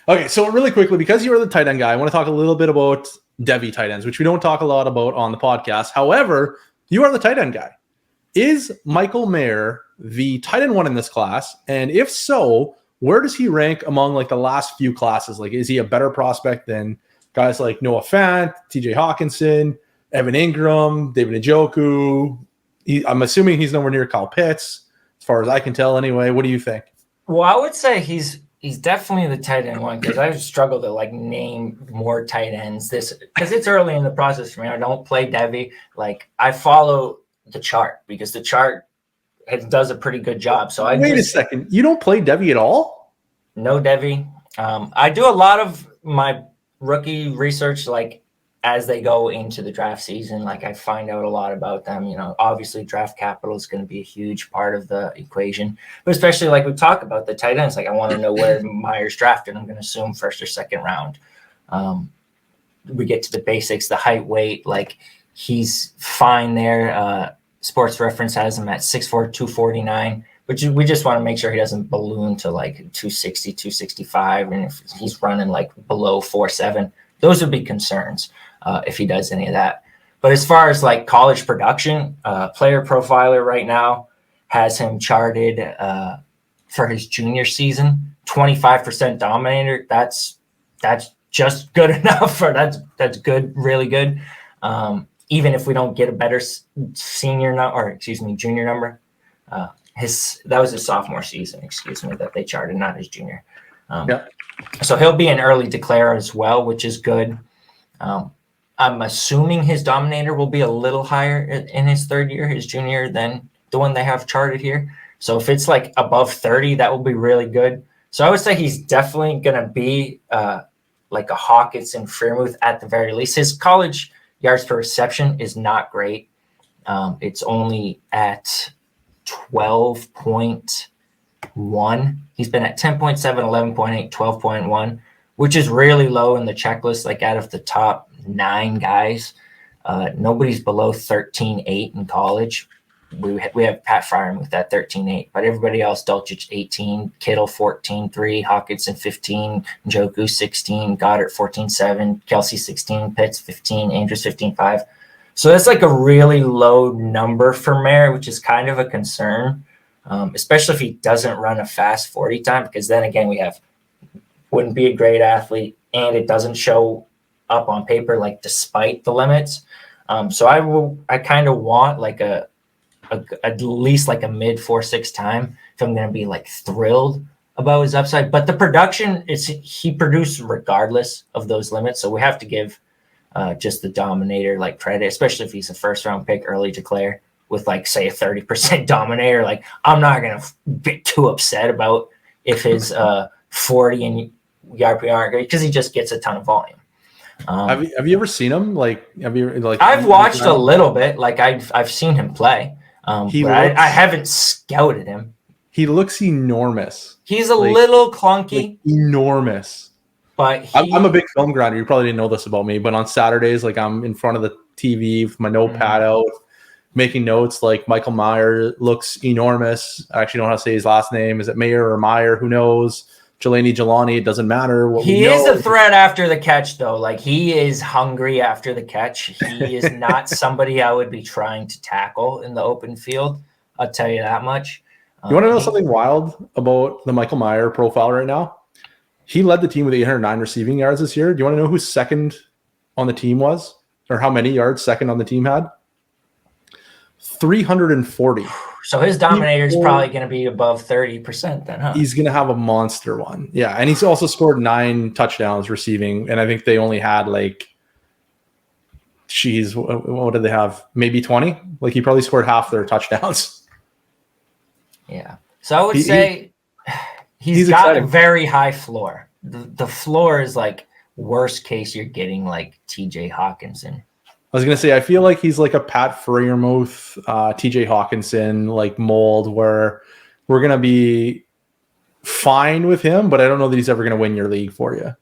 Okay, so really quickly, because you are the tight end guy, I want to talk a little bit about Devy tight ends, which we don't talk a lot about on the podcast. However, you are the tight end guy. Is Michael Mayer the tight end one in this class? And if so, where does he rank among like the last few classes? Like, is he a better prospect than guys like Noah Fant, TJ Hawkinson, Evan Ingram, David Njoku? I'm assuming he's nowhere near Kyle Pitts, as far as I can tell anyway. What do you think? Well, I would say he's definitely the tight end one, because I struggle to like name more tight ends because it's early in the process for me. I don't play Devy. Like, I follow the chart because the chart does a pretty good job. So Wait a second. You don't play Devy at all? No Devy. I do a lot of my rookie research, like as they go into the draft season. Like, I find out a lot about them. You know, obviously draft capital is going to be a huge part of the equation, but especially like we talk about the tight ends. Like, I want to know where Meyer's drafted. I'm going to assume first or second round. We get to the basics, the height, weight, like he's fine there. Sports Reference has him at 6'4", 249, but we just want to make sure he doesn't balloon to like 260, 265. And if he's running like below 4'7", those would be concerns if he does any of that. But as far as like college production, Player Profiler right now has him charted for his junior season, 25% dominator. That's just good enough, or that's good, really good. Even if we don't get a better junior number, that was his sophomore season, that they charted, not his junior. So he'll be an early declare as well, which is good. I'm assuming his dominator will be a little higher in his third year, his junior, than the one they have charted here. So if it's like above 30, that will be really good. So I would say he's definitely going to be like a Hawkinson Freiermuth at the very least. His college yards per reception is not great. It's only at 12.1. He's been at 10.7, 11.8, 12.1, which is really low in the checklist. Like, out of the top 9 guys, nobody's below 13.8 in college. We have Pat Freiermuth at 13.8, but everybody else: Dulcich 18, Kittle 14.3, Hawkinson 15, Njoku 16, Goddard 14.7, Kelsey 16, Pitts 15, Andrews 15.5. So that's like a really low number for Mayer, which is kind of a concern, especially if he doesn't run a fast 40 time, because then again wouldn't be a great athlete, and it doesn't show up on paper, like, despite the limits. So I kind of want like at least like a mid 4.6 time if I'm going to be like thrilled about his upside. But the production he produced regardless of those limits. So we have to give just the dominator like credit, especially if he's a first round pick, early declare with like, say, a 30% dominator. Like, I'm not going to get too upset about if his 40 and yard per yard, because he just gets a ton of volume. Have you ever seen him? I've watched a little bit. Like, I've seen him play. I haven't scouted him. He looks enormous. He's a little clunky. Enormous. But I'm a big film grinder. You probably didn't know this about me, but on Saturdays, like, I'm in front of the TV with my notepad out, making notes. Like, Michael Mayer looks enormous. I actually don't know how to say his last name. Is it Mayer or Meyer? Who knows? Jelani, it doesn't matter. He is a threat after the catch, though. Like, he is hungry after the catch. He is not somebody I would be trying to tackle in the open field. I'll tell you that much. You want to know something wild about the Michael Mayer profile right now? He led the team with 809 receiving yards this year. Do you want to know who second on the team was, or how many yards second on the team had? 340. So his dominator is probably going to be above 30% then, huh? He's going to have a monster one. Yeah, and he's also scored 9 touchdowns receiving, and I think they only had like, what did they have? Maybe 20? Like, he probably scored half their touchdowns. Yeah. So I would say he's got exciting. A very high floor. The floor is like, worst case, you're getting like TJ Hawkinson. I was going to say, I feel like he's like a Pat Freiermuth, TJ Hawkinson, like, mold, where we're going to be fine with him, but I don't know that he's ever going to win your league for you.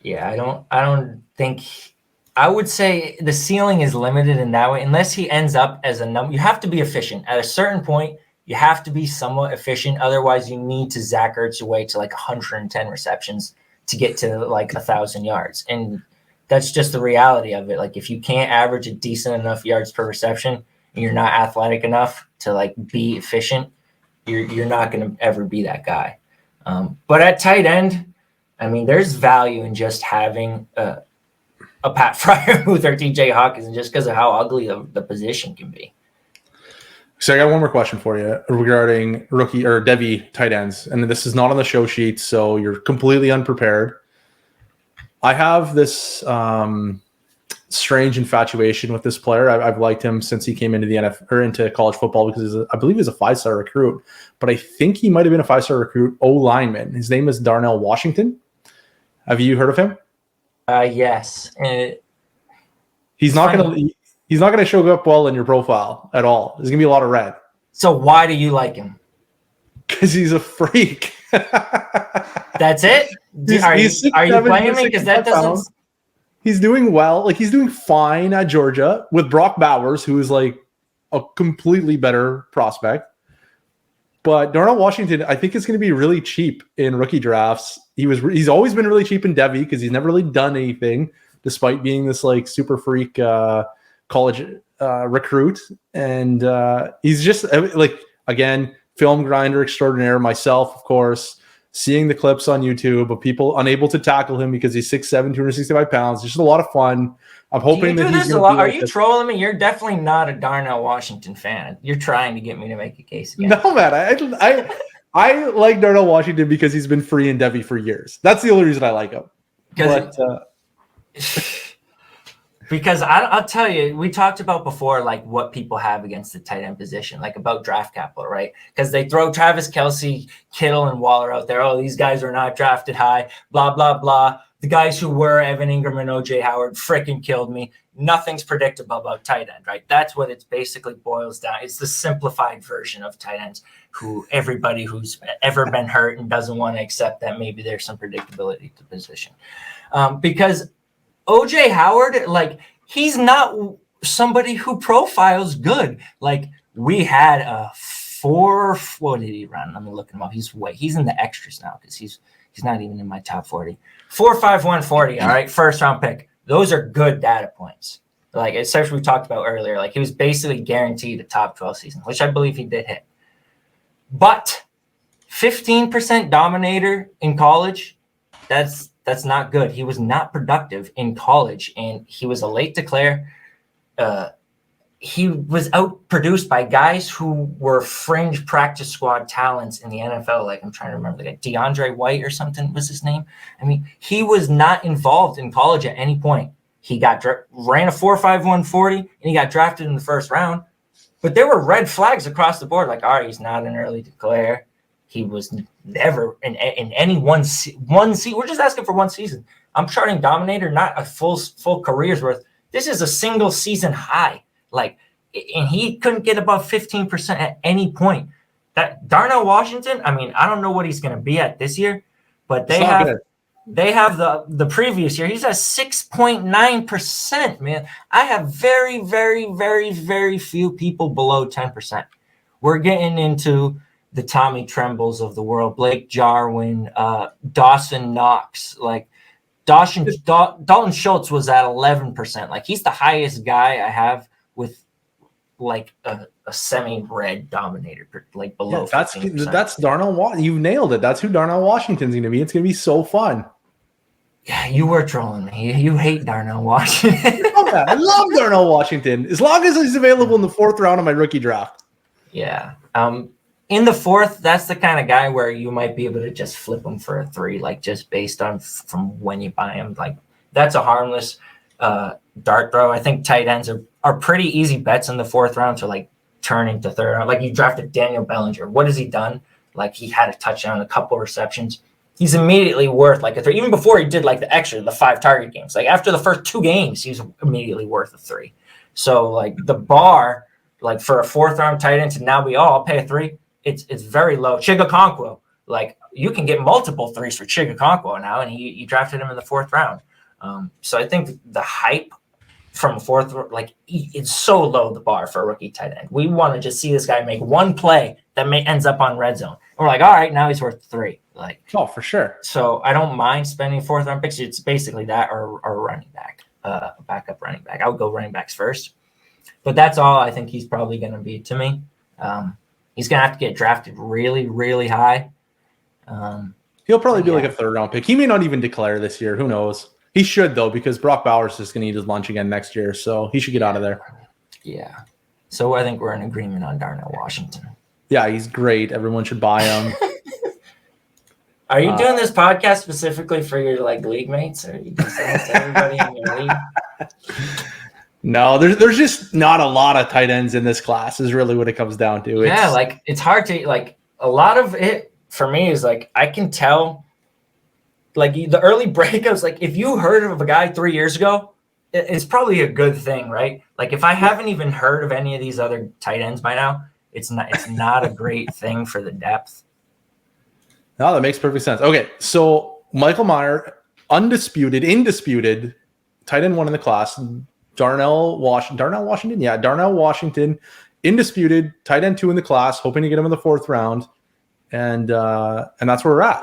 Yeah, I don't think – I would say the ceiling is limited in that way. Unless he ends up as a number – you have to be efficient. At a certain point, you have to be somewhat efficient. Otherwise, you need to Zach Ertz your way to like 110 receptions to get to like 1,000 yards. And that's just the reality of it. Like if you can't average a decent enough yards per reception and you're not athletic enough to like be efficient, you're not going to ever be that guy. But at tight end, I mean, there's value in just having a Pat Fryermuth or TJ Hawkins, just because of how ugly the position can be. So I got one more question for you regarding rookie or Devy tight ends, and this is not on the show sheet, so you're completely unprepared. I have this strange infatuation with this player. I've liked him since he came into the NFL or into college football because I believe he's a 5-star recruit, but I think he might have been a 5-star recruit O-lineman. His name is Darnell Washington. Have you heard of him? Yes. He's not going to show up well in your profile at all. There's going to be a lot of red. So why do you like him? Because he's a freak. That's it? Are you playing me? Because that doesn't... He's doing well. Like, he's doing fine at Georgia with Brock Bowers, who is like a completely better prospect. But Darnell Washington, I think, is going to be really cheap in rookie drafts. He's always been really cheap in Devy because he's never really done anything, despite being this like super freak college recruit. And he's just like, again, film grinder extraordinaire. Myself, of course, seeing the clips on YouTube of people unable to tackle him because he's 6'7", 265 pounds. It's just a lot of fun. I'm hoping that he's a lot. Are you trolling me? You're definitely not a Darnell Washington fan. You're trying to get me to make a case again. No, man. I like Darnell Washington because he's been free in Devy for years. That's the only reason I like him. Because I'll tell you, we talked about before, like what people have against the tight end position, like about draft capital, right? Because they throw Travis Kelce, Kittle, and Waller out there. Oh, these guys are not drafted high, blah, blah, blah. The guys who were Evan Ingram and OJ Howard freaking killed me. Nothing's predictable about tight end, right? That's what it basically boils down. It's the simplified version of tight ends, who everybody who's ever been hurt and doesn't want to accept that maybe there's some predictability to the position. Because OJ Howard, like, he's not somebody who profiles good. Like, we had a what did he run? Let me look him up. He's in the extras now because he's not even in my top 40. 4.51 40. All right, first round pick. Those are good data points. Like, especially we talked about earlier. Like, he was basically guaranteed a top 12 season, which I believe he did hit. But 15% dominator in college, that's not good. He was not productive in college, and he was a late declare. He was outproduced by guys who were fringe practice squad talents in the NFL. Like, I'm trying to remember, like DeAndre White or something was his name. I mean, he was not involved in college at any point. He ran a 4.51 40, and he got drafted in the first round. But there were red flags across the board. Like, all right, he's not an early declare. He was never in any one season. We're just asking for one season. I'm charting dominator, not a full career's worth. This is a single season high. Like, and he couldn't get above 15% at any point. That Darnell Washington, I mean, I don't know what he's going to be at this year, but they have the previous year. He's at 6.9%, man. I have very, very, very, very few people below 10%. We're getting into the Tommy Trembles of the world, Blake Jarwin, Dawson Knox, like Dalton Schultz was at 11%. Like, he's the highest guy I have with like a semi-red dominator, like below. Yeah, that's Darnell. You nailed it. That's who Darnell Washington's going to be. It's going to be so fun. Yeah, you were trolling me. You hate Darnell Washington. I love Darnell Washington as long as he's available in the 4th round of my rookie draft. Yeah. In the 4th, that's the kind of guy where you might be able to just flip him for a 3, like just based on from when you buy him. Like, that's a harmless dart throw. I think tight ends are pretty easy bets in the 4th round to like turn into 3rd round. Like, you drafted Daniel Bellinger. What has he done? Like, he had a touchdown, a couple receptions. He's immediately worth like a 3. Even before he did like the 5 target games. Like, after the first 2 games, he's immediately worth a 3. So like the bar, like for a 4th round tight end to now be, I'll pay a 3. It's very low. Chigakonkwo, like, you can get multiple 3s for Chigakonkwo now, and you drafted him in the 4th round. So I think the hype from 4th, like, it's so low, the bar for a rookie tight end. We want to just see this guy make one play that ends up on red zone. And we're like, all right, now he's worth 3. Like, oh, for sure. So I don't mind spending 4th round picks. It's basically that or running back, backup running back. I would go running backs first, but that's all I think he's probably going to be to me. He's going to have to get drafted really, really high. He'll probably be like a 3rd round pick. He may not even declare this year. Who knows? He should, though, because Brock Bowers is going to eat his lunch again next year, so he should get out of there. Yeah. So I think we're in agreement on Darnell Washington. Yeah, he's great. Everyone should buy him. Are you doing this podcast specifically for your league mates, or are you just saying to everybody in your league? No, there's just not a lot of tight ends in this class. Is really what it comes down to. It's hard to a lot of it for me is I can tell the early breakups. If you heard of a guy 3 years ago, it's probably a good thing, right? If I haven't even heard of any of these other tight ends by now, it's not a great thing for the depth. No, that makes perfect sense. Okay, so Michael Mayer, indisputed tight end 1 in the class. Darnell Washington, indisputed tight end 2 in the class. Hoping to get him in the 4th round, and that's where we're at.